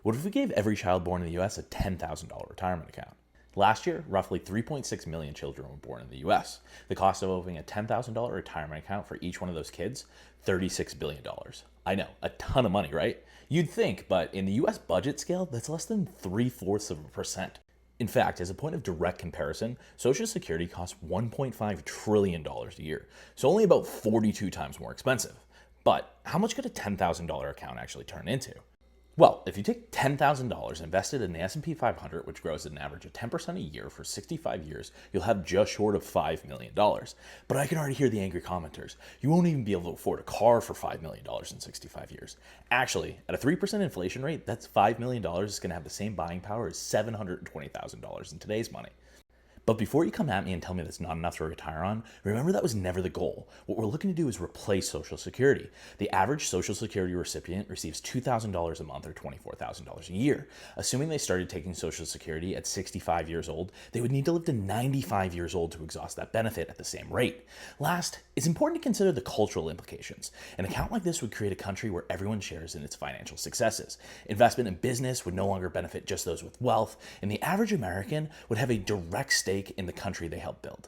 What if we gave every child born in the US a $10,000 retirement account? Last year, roughly 3.6 million children were born in the US. The cost of opening a $10,000 retirement account for each one of those kids, $36 billion. I know, a ton of money, right? You'd think, but in the US budget scale, that's less than 0.75%. In fact, as a point of direct comparison, Social Security costs $1.5 trillion a year, so only about 42 times more expensive. But how much could a $10,000 account actually turn into? Well, if you take $10,000 invested in the S&P 500, which grows at an average of 10% a year for 65 years, you'll have just short of $5 million. But I can already hear the angry commenters. You won't even be able to afford a car for $5 million in 65 years. Actually, at a 3% inflation rate, that's $5 million is going to have the same buying power as $720,000 in today's money. But before you come at me and tell me that's not enough to retire on, remember that was never the goal. What we're looking to do is replace Social Security. The average Social Security recipient receives $2,000 a month or $24,000 a year. Assuming they started taking Social Security at 65 years old, they would need to live to 95 years old to exhaust that benefit at the same rate. Last, it's important to consider the cultural implications. An account like this would create a country where everyone shares in its financial successes. Investment in business would no longer benefit just those with wealth, and the average American would have a direct stake in the country they help build.